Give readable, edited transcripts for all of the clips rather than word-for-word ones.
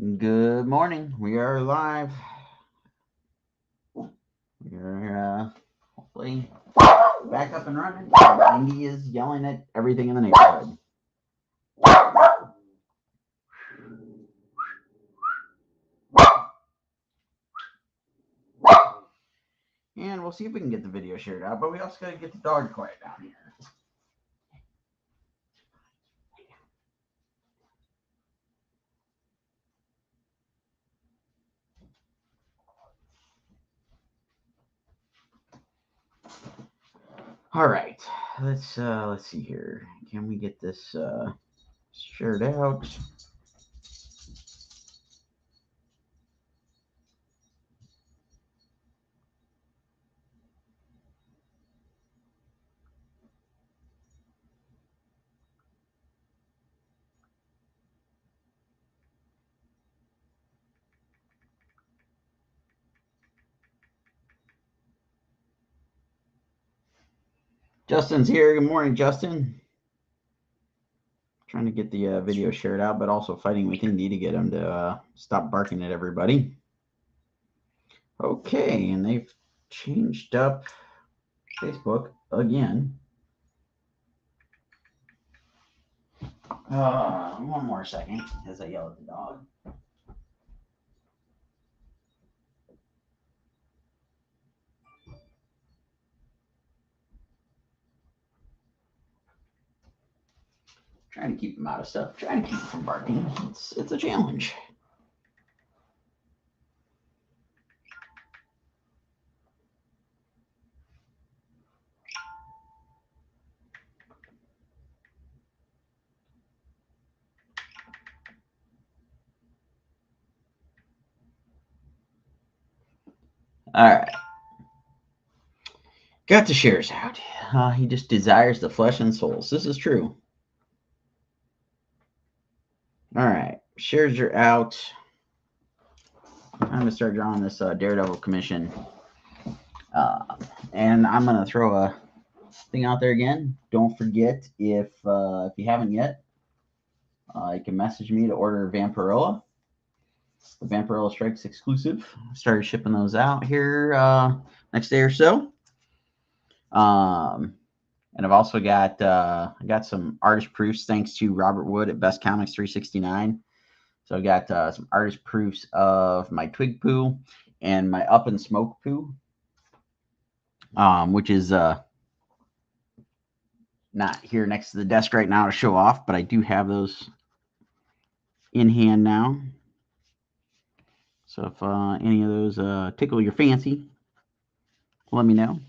Good morning. We are live. We're hopefully back up and running. Indy is yelling at everything in the neighborhood. And we'll see if we can get the video shared out, but we also got to get the dog quiet down here. All right, let's see here. Can we get this shared out? Justin's here. Good morning, Justin. Trying to get the video shared out, but also fighting with Indy to get him to stop barking at everybody. Okay, and they've changed up Facebook again. One more second as I yell at the dog. Trying to keep him out of stuff. Trying to keep him from barking. It's a challenge. All right. Got the shares out. He just desires the flesh and souls. This is true. All right. Shares are out. Time to start drawing this Daredevil commission. And I'm going to throw a thing out there again. Don't forget, if you haven't yet, you can message me to order Vampirella. The Vampirella Strikes exclusive. Started shipping those out here next day or so. And I've also got I got some artist proofs thanks to Robert Wood at Best Comics 369. So I got some artist proofs of my Twig Poo and my Up and Smoke Poo, which is not here next to the desk right now to show off, but I do have those in hand now. So if any of those tickle your fancy, let me know.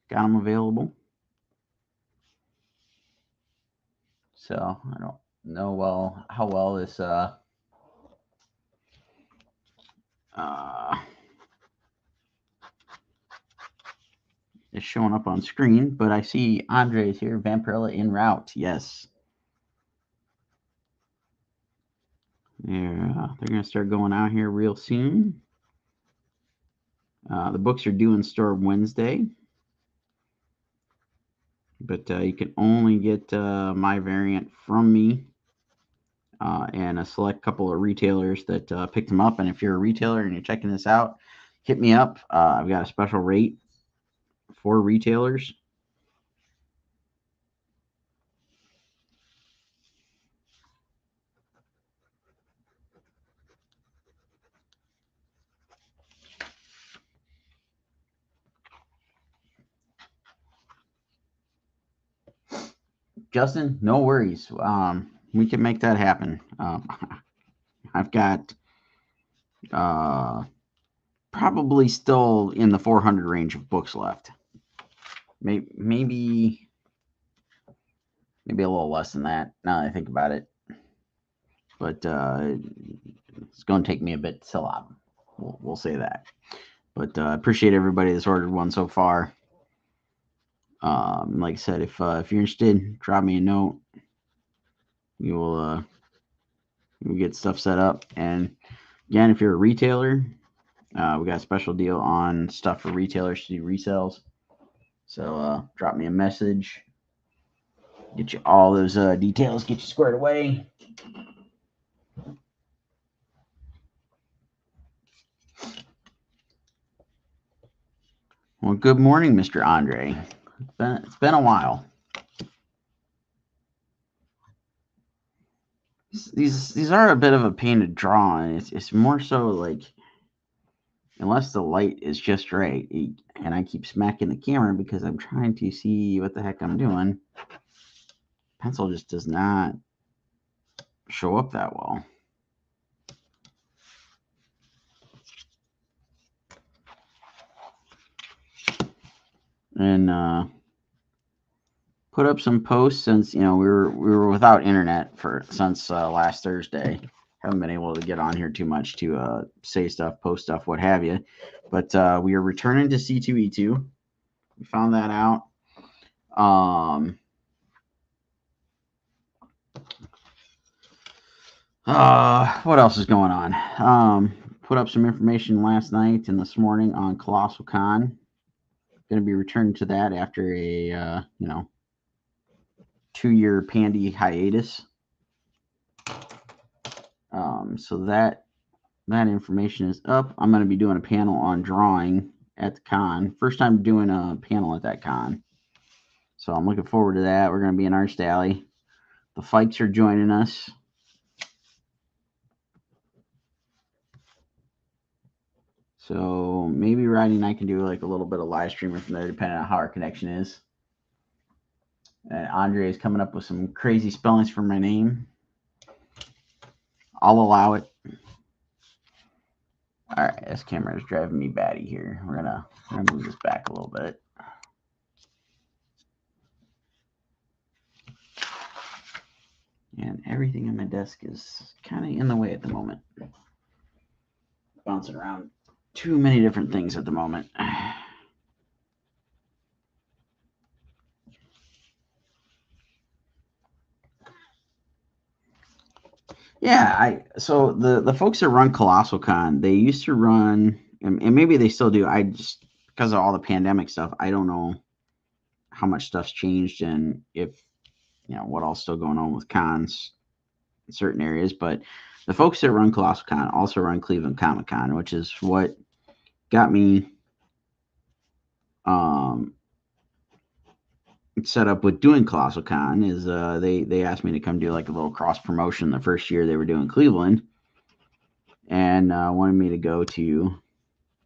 Got them available. So I don't know how well this is showing up on screen, but I see Andre's here. Vampirella en route. Yes. They're going to start going out here real soon. The books are due in store Wednesday. But you can only get my variant from me and a select couple of retailers that picked them up. And if you're a retailer and you're checking this out, hit me up. I've got a special rate for retailers. Justin, no worries. We can make that happen. I've got probably still in the 400 range of books left. Maybe a little less than that now that I think about it. But it's going to take me a bit to sell out. We'll say that. But I appreciate everybody that's ordered one so far. Like I said, if you're interested, drop me a note. We will we'll get stuff set up. And again, if you're a retailer, we got a special deal on stuff for retailers to do resales. So drop me a message. Get you all those details. Get you squared away. Well, good morning, Mr. Andre. It's been a while. These are a bit of a pain to draw, and it's more so like unless the light is just right, and I keep smacking the camera because I'm trying to see what the heck I'm doing. Pencil just does not show up that well. And put up some posts since we were without internet since last Thursday. Haven't been able to get on here too much to say stuff, post stuff, what have you. But we are returning to C2E2. We found that out. What else is going on? Put up some information last night and this morning on Colossal Con. Going to be returning to that after a 2-year Pandy hiatus. So that information is up. I'm going to be doing a panel on drawing at the con. First time doing a panel at that con. So I'm looking forward to that. We're going to be in Arts Alley. The Fikes are joining us. So maybe Rodney and I can do like a little bit of live streaming from there, depending on how our connection is. And Andre is coming up with some crazy spellings for my name. I'll allow it. All right, this camera is driving me batty here. We're gonna move this back a little bit. And everything on my desk is kind of in the way at the moment. Bouncing around too many different things at the moment. Yeah, so the folks that run Colossal Con, they used to run, and maybe they still do. I just because of all the pandemic stuff, I don't know how much stuff's changed and if what all's still going on with cons in certain areas. But the folks that run Colossal Con also run Cleveland Comic Con, which is what got me set up with doing Colossal Con. Is they asked me to come do like a little cross promotion the first year they were doing Cleveland, and wanted me to go to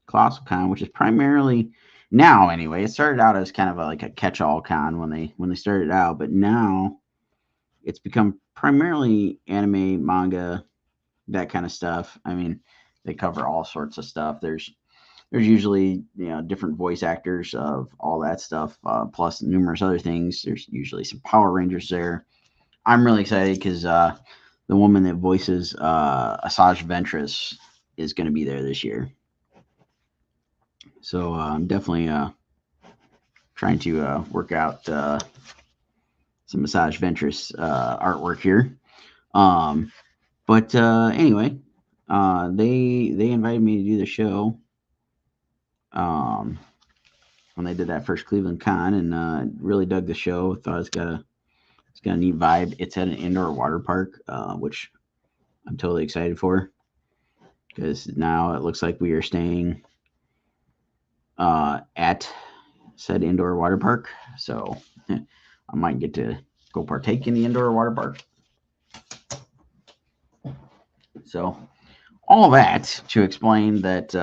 Colossal Con, which is primarily now anyway. It started out as kind of like a catch-all con when they started out, but now it's become primarily anime, manga, that kind of stuff. I mean, they cover all sorts of stuff. There's usually different voice actors of all that stuff, plus numerous other things. There's usually some Power Rangers there. I'm really excited because the woman that voices Asajj Ventress is going to be there this year. So I'm definitely trying to work out some Asajj Ventress artwork here. But anyway, they invited me to do the show when they did that first Cleveland Con, and really dug the show. Thought it's got a neat vibe. It's at an indoor water park, which I'm totally excited for because now it looks like we are staying at said indoor water park. So I might get to go partake in the indoor water park. So all that to explain that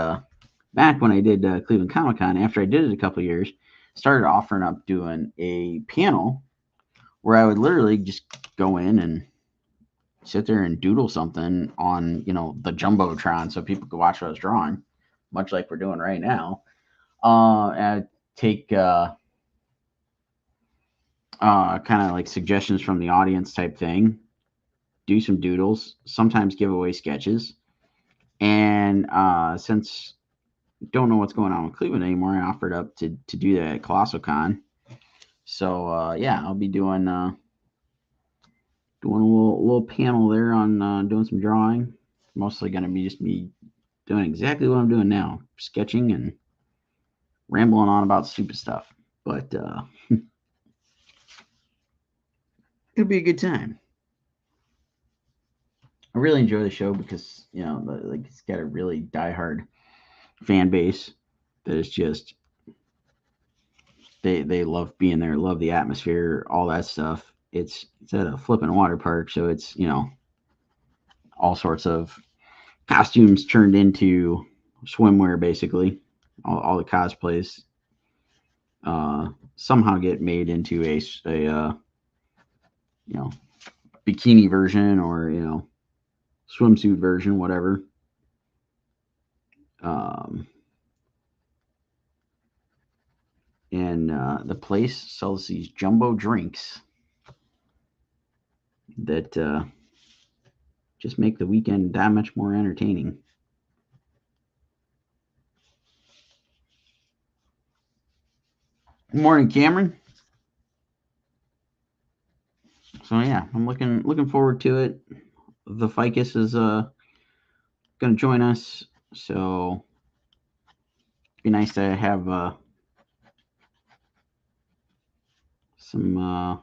back when I did Cleveland Comic Con, after I did it a couple of years, started offering up doing a panel where I would literally just go in and sit there and doodle something on, the Jumbotron so people could watch what I was drawing, much like we're doing right now. And I'd take kind of like suggestions from the audience type thing, do some doodles, sometimes give away sketches. And since don't know what's going on with Cleveland anymore, I offered up to do that at Colossal Con. So yeah, I'll be doing a little panel there on doing some drawing. Mostly going to be just me doing exactly what I'm doing now, sketching and rambling on about stupid stuff. But it'll be a good time. I really enjoy the show because like it's got a really diehard fan base that is just They love being there, love the atmosphere, all that stuff. It's at a flipping water park, so it's all sorts of costumes turned into swimwear, basically. All the cosplays somehow get made into a you know bikini version or swimsuit version, whatever. Um, and the place sells these jumbo drinks that just make the weekend that much more entertaining. Good morning, Cameron. So yeah, I'm looking forward to it. The ficus is going to join us, so it'd be nice to have some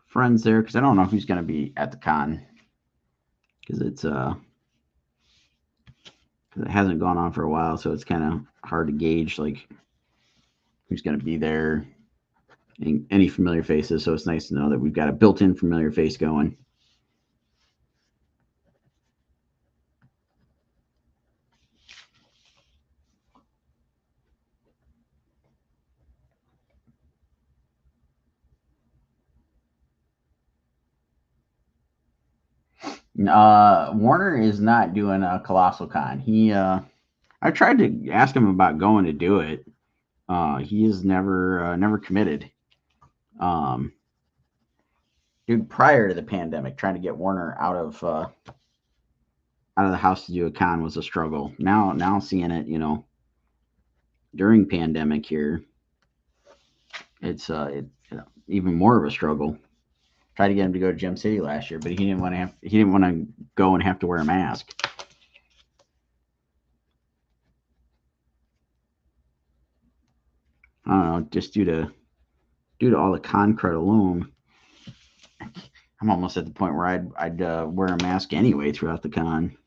friends there because I don't know who's going to be at the con because cause it hasn't gone on for a while, so it's kind of hard to gauge like who's going to be there, any familiar faces. So it's nice to know that we've got a built-in familiar face going. Warner is not doing a Colossal Con. I tried to ask him about going to do it. He is never committed. Um, Dude, prior to the pandemic, trying to get Warner out of the house to do a con was a struggle. Now seeing it, during pandemic here, it's even more of a struggle. Tried to get him to go to Gem City last year, but he didn't want to go and have to wear a mask. I don't know, just due to all the con crud alone. I'm almost at the point where I'd wear a mask anyway throughout the con.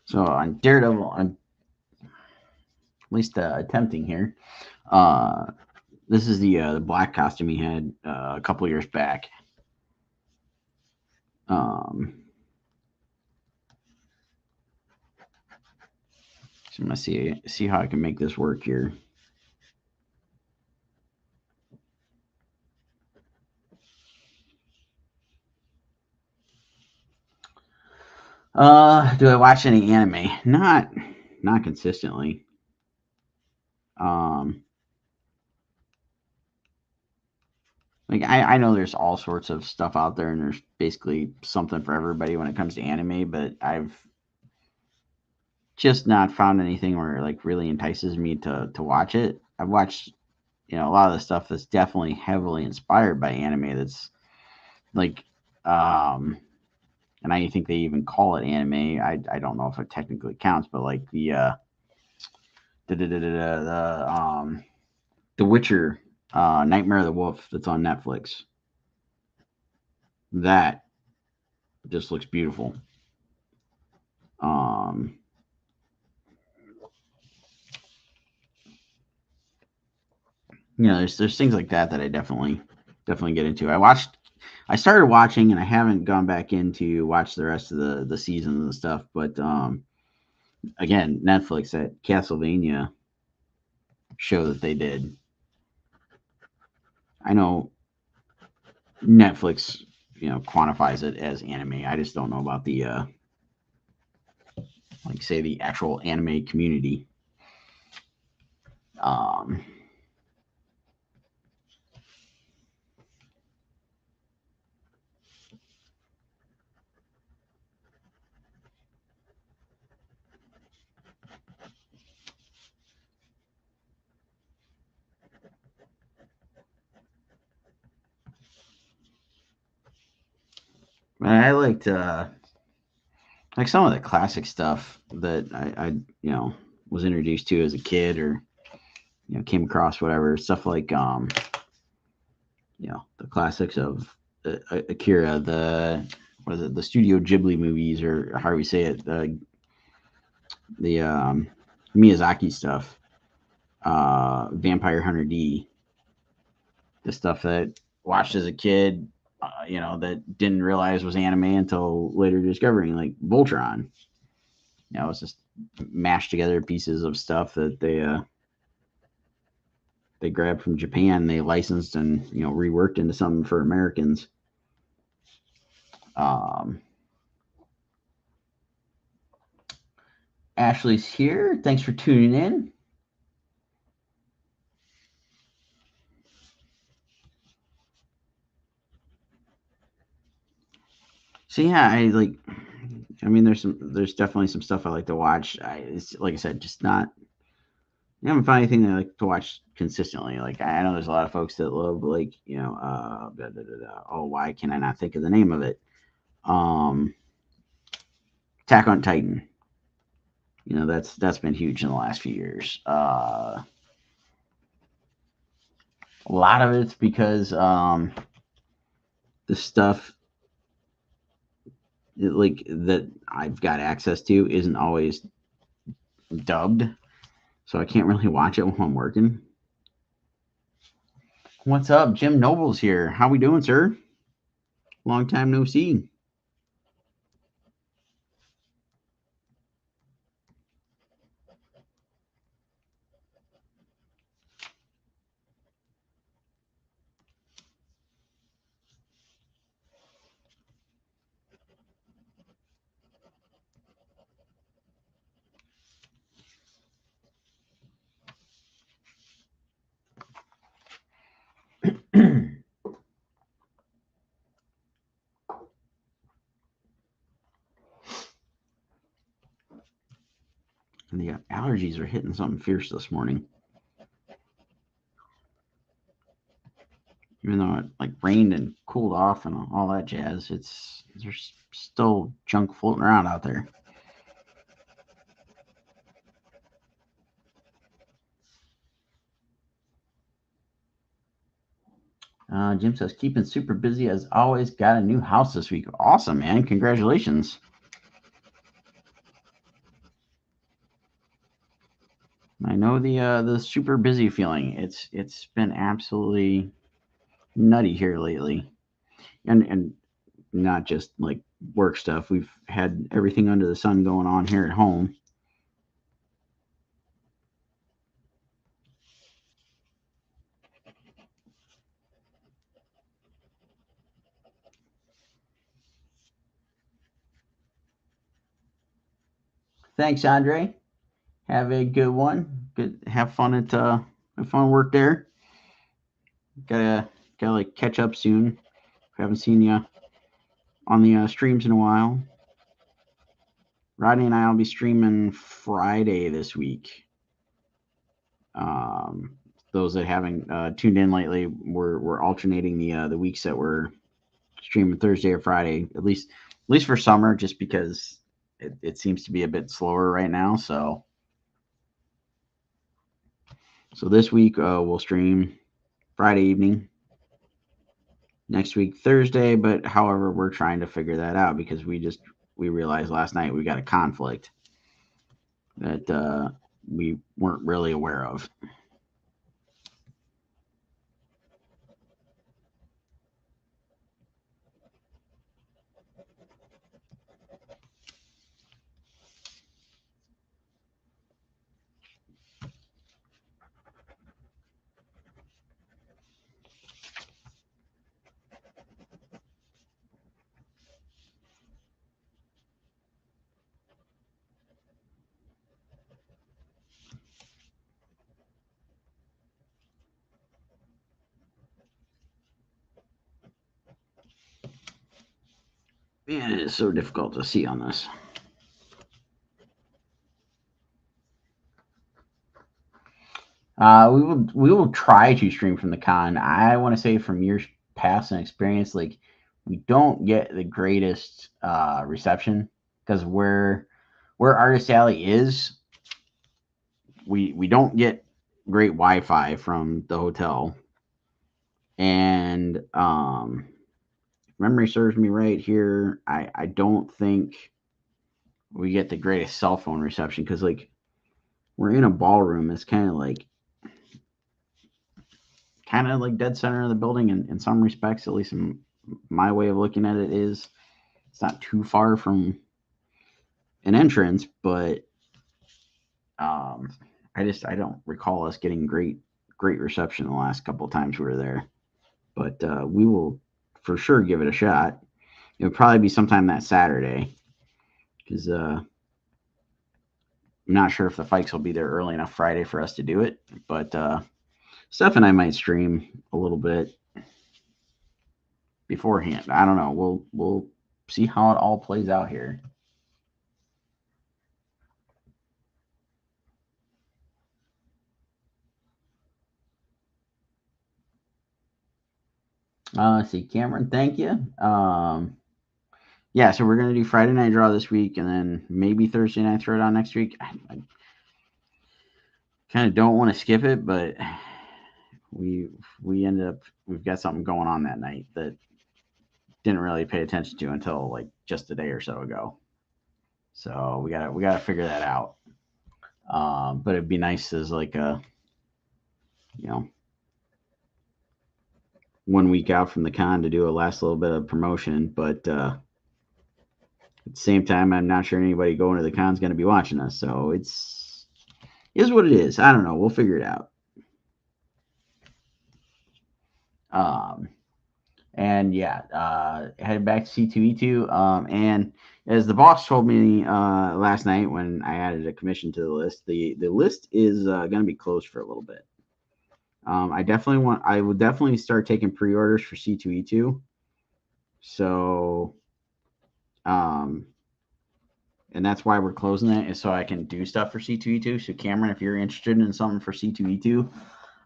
So on Daredevil, I'm at least attempting here. Uh, this is the black costume he had a couple years back. Um, so I'm gonna see how I can make this work here. Do I watch any anime? Not consistently. Um, like I know there's all sorts of stuff out there, and there's basically something for everybody when it comes to anime. But I've just not found anything where it like really entices me to watch it. I've watched a lot of the stuff that's definitely heavily inspired by anime. That's like and I think they even call it anime. I don't know if it technically counts, but like the Witcher, Nightmare of the Wolf that's on Netflix. That just looks beautiful. Um, there's things like that that I definitely get into. I started watching and I haven't gone back in to watch the rest of the seasons and stuff. But again, Netflix, that Castlevania show that they did. I know Netflix, quantifies it as anime. I just don't know about the like say the actual anime community. Um, I liked like some of the classic stuff that I was introduced to as a kid, or came across, whatever stuff like the classics of Akira, the was it the Studio Ghibli movies, or how do we say it, the Miyazaki stuff, Vampire Hunter D, the stuff that watched as a kid, that didn't realize was anime until later discovering, like Voltron. It's just mashed together pieces of stuff that they grabbed from Japan, they licensed and reworked into something for Americans. Um, Ashley's here. Thanks for tuning in. So yeah, I like. I mean, there's definitely some stuff I like to watch. It's like I said, just not. I haven't found anything that I like to watch consistently. Like I know there's a lot of folks that love, like oh, why can I not think of the name of it? Um, Attack on Titan. That's been huge in the last few years. A lot of it's because the stuff like that I've got access to isn't always dubbed, so I can't really watch it while I'm working. What's up? Jim Noble's here. How we doing, sir? Long time no see. And the allergies are hitting something fierce this morning. Even though it like rained and cooled off and all that jazz, there's still junk floating around out there. Jim says, keeping super busy as always. Got a new house this week. Awesome, man. Congratulations. I know the super busy feeling. It's been absolutely nutty here lately, and not just like work stuff. We've had everything under the sun going on here at home. Thanks, Andre. Have a good one. Good. Have fun work there. Gotta like catch up soon. Haven't seen you on the streams in a while. Rodney and I will be streaming Friday this week. Um, those that haven't tuned in lately, we're alternating the weeks that we're streaming Thursday or Friday, at least for summer, just because it seems to be a bit slower right now. So this week we'll stream Friday evening. Next week Thursday, but however, we're trying to figure that out because we realized last night we got a conflict that we weren't really aware of. Man, it is so difficult to see on this. We will try to stream from the con. I want to say from years past and experience, like we don't get the greatest reception because where Artist Alley is, we don't get great Wi-Fi from the hotel, and if memory serves me right here, I don't think we get the greatest cell phone reception because like we're in a ballroom. It's kind of like dead center of the building in some respects, at least in my way of looking at it is it's not too far from an entrance, but um, I don't recall us getting great reception the last couple of times we were there. But we will for sure give it a shot. It'll probably be sometime that Saturday because I'm not sure if the Fikes will be there early enough Friday for us to do it. But Steph and I might stream a little bit beforehand. I don't know. We'll see how it all plays out here. Let's see, Cameron, thank you. Yeah, so we're gonna do Friday night draw this week, and then maybe Thursday night throwdown next week. I kind of don't want to skip it, but we we ended up we've got something going on that night that didn't really pay attention to until like just a day or so ago. So we gotta figure that out. But it'd be nice as like a you know 1 week out from the con to do a last little bit of promotion, but at the same time, I'm not sure anybody going to the con is going to be watching us. So it's is what it is. I don't know. We'll figure it out. Um, and yeah, headed back to C2E2. And as the boss told me last night when I added a commission to the list, the list is going to be closed for a little bit. I would definitely start taking pre-orders for C2E2. So, um, and that's why we're closing it is so I can do stuff for C2E2. So Cameron, if you're interested in something for C2E2,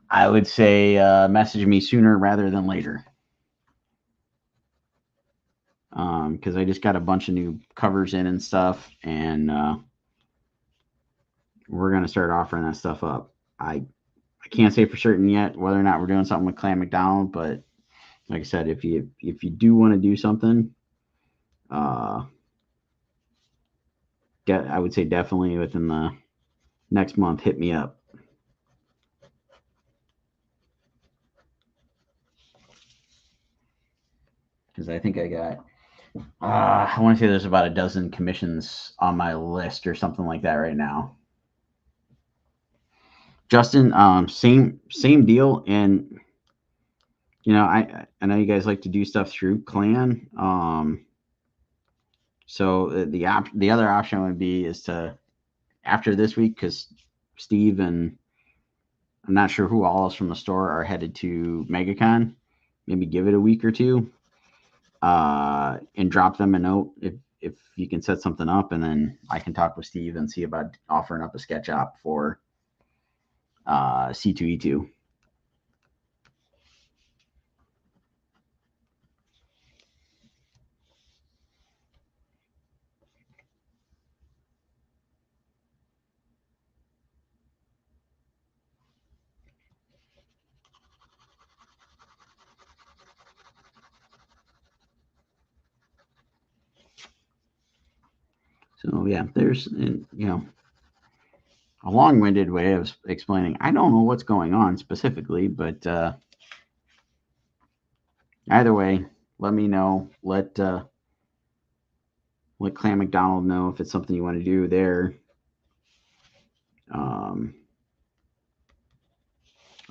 I would say message me sooner rather than later. Because I just got a bunch of new covers in and stuff, and we're gonna start offering that stuff up. I can't say for certain yet whether or not we're doing something with Clan McDonald, but like I said, if you do want to do something, uh, I would say definitely within the next month, hit me up. Because I think I got, I want to say there's about a dozen commissions on my list or something like that right now. Justin, same deal, and I know you guys like to do stuff through Clan. So the other option would be is to after this week because Steve and I'm not sure who all else from the store are headed to MegaCon. Maybe give it a week or two, and drop them a note if you can set something up, and then I can talk with Steve and see about offering up a sketch op for C2E2. So yeah, there's a long-winded way of explaining. I don't know what's going on specifically, but either way, let me know. Let Clan McDonald know if it's something you want to do there. Um,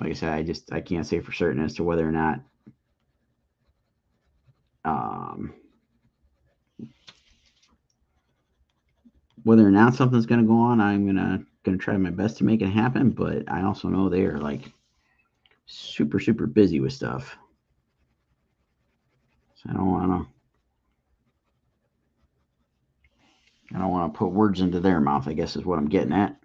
like I said, I can't say for certain as to whether or not um, something's going to go on. I'm gonna try my best to make it happen, but I also know they are like super busy with stuff. So I don't want to put words into their mouth. I guess is what I'm getting at.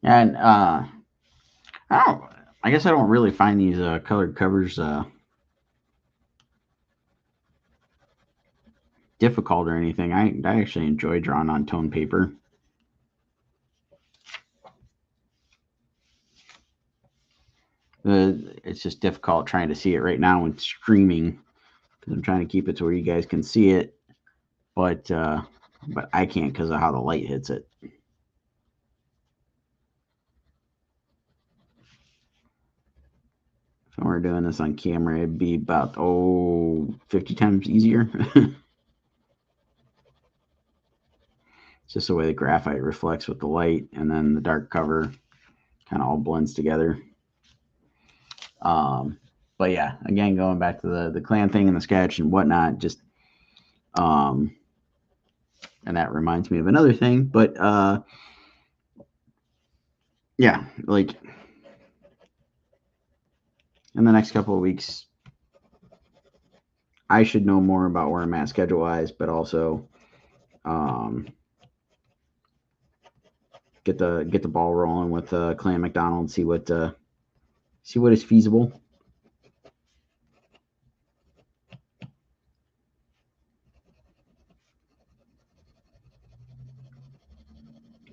And I guess I don't really find these colored covers difficult or anything. I actually enjoy drawing on toned paper. It's just difficult trying to see it right now when streaming because I'm trying to keep it to where you guys can see it, but I can't because of how the light hits it. If I were doing this on camera, it'd be about 50 times easier. It's just the way the graphite reflects with the light, and then the dark cover kind of all blends together. But yeah, again, going back to the clan thing and the sketch and whatnot, just and that reminds me of another thing. But yeah, like in the next couple of weeks, I should know more about where I'm at schedule wise, but also get the ball rolling with Clan McDonald, see what is feasible.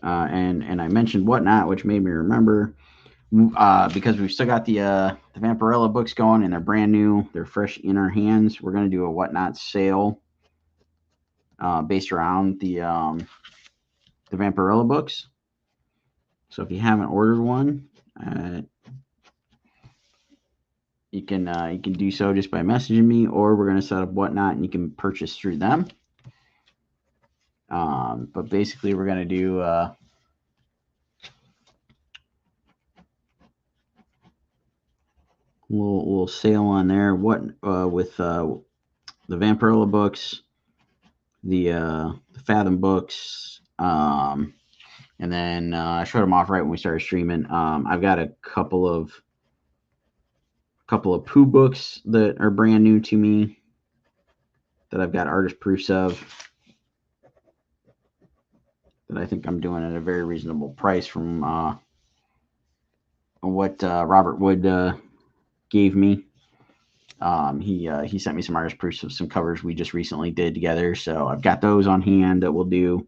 And I mentioned Whatnot, which made me remember because we've still got the Vampirella books going and they're brand new, they're fresh in our hands. We're going to do a Whatnot sale based around the Vampirella books. So if you haven't ordered one, you can do so just by messaging me, or we're going to set up Whatnot and you can purchase through them. But basically, we're going to do a little sale on there. With the Vampirella books, the Fathom books, and then I showed them off right when we started streaming. I've got a couple of Pooh books that are brand new to me that I've got artist proofs of that I think I'm doing at a very reasonable price from what Robert Wood gave me. He sent me some artist proofs of some covers we just recently did together, so I've got those on hand that we'll do.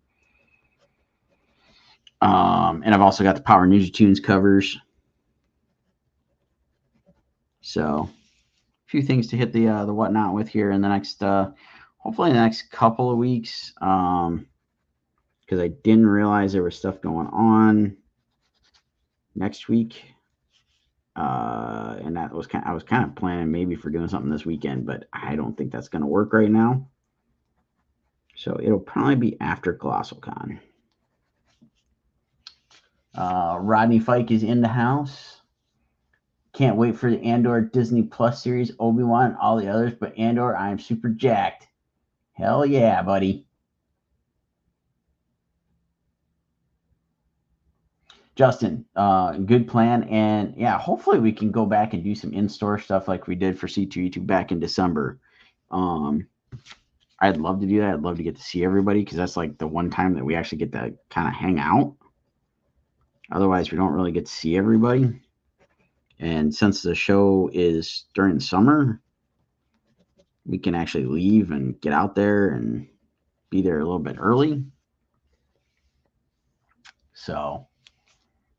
And I've also got the Power Ninja Tunes covers. So a few things to hit the Whatnot with here in the next, hopefully in the next couple of weeks. Because I didn't realize there was stuff going on next week. And that was I was kind of planning maybe for doing something this weekend, but I don't think that's going to work right now. So it'll probably be after ColossalCon. Rodney Fike is in the house. Can't wait for the Andor Disney Plus series, Obi-Wan, and all the others, but Andor, I am super jacked. Hell yeah, buddy. Justin, good plan. And yeah, hopefully we can go back and do some in-store stuff like we did for C2E2 back in December. I'd love to do that. I'd love to get to see everybody because that's like the one time that we actually get to kind of hang out. Otherwise, we don't really get to see everybody. And since the show is during the summer, we can actually leave and get out there and be there a little bit early. So,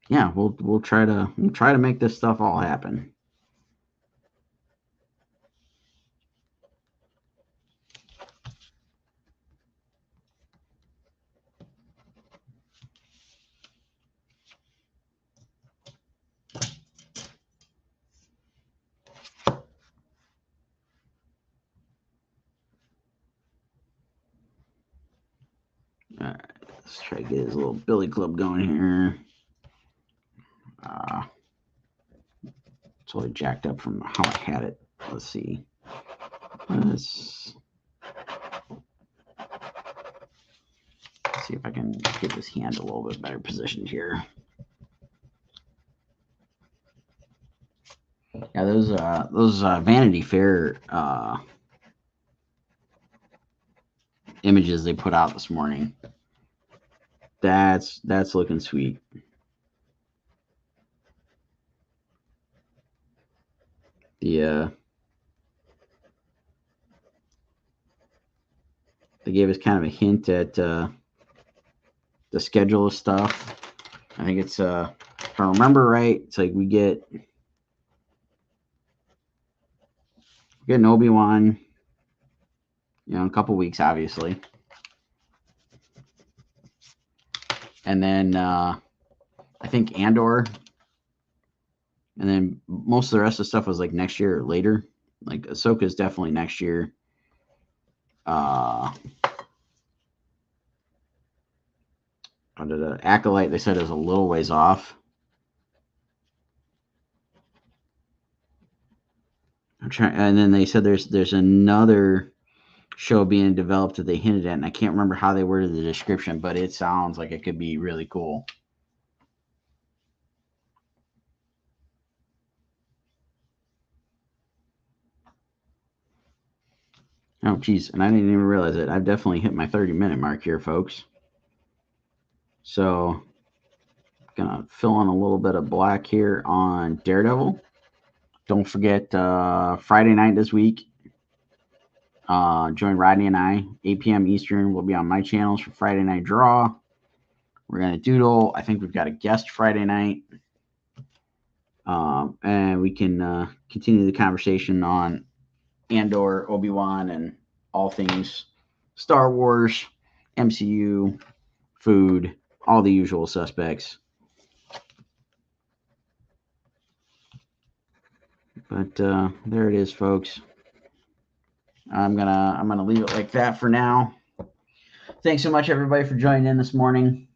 yeah, we'll try to make this stuff all happen. All right, let's try to get his little Billy Club going here. Totally jacked up from how I had it. Let's see. Let's see if I can get this hand a little bit better positioned here. Yeah, those Vanity Fair images they put out this morning. That's looking sweet. the they gave us kind of a hint at the schedule of stuff. I think it's if I remember right, it's like we get an Obi-Wan, in a couple weeks, obviously, and then I think Andor, and then most of the rest of the stuff was like next year or later. Like Ahsoka is definitely next year. Acolyte, they said, is a little ways off. And then they said there's another show being developed that they hinted at, and I can't remember how they worded the description, but it sounds like it could be really cool. Oh, geez, and I didn't even realize it. I've definitely hit my 30-minute mark here, folks. So, gonna fill in a little bit of black here on Daredevil. Don't forget Friday night this week. Join Rodney and I, 8 p.m. Eastern. We'll be on my channels for Friday Night Draw. We're gonna doodle. I think we've got a guest Friday night, and we can continue the conversation on Andor, Obi-Wan, and all things Star Wars, MCU, food, all the usual suspects. But there it is, folks. I'm gonna leave it like that for now. Thanks so much, everybody, for joining in this morning.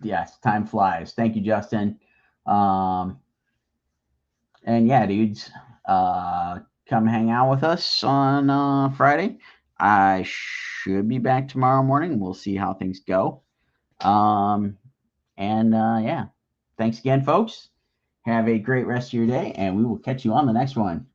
Yes, time flies. Thank you, Justin. And yeah, dudes, come hang out with us on Friday. I should be back tomorrow morning. We'll see how things go. And yeah, thanks again, folks. Have a great rest of your day, and we will catch you on the next one.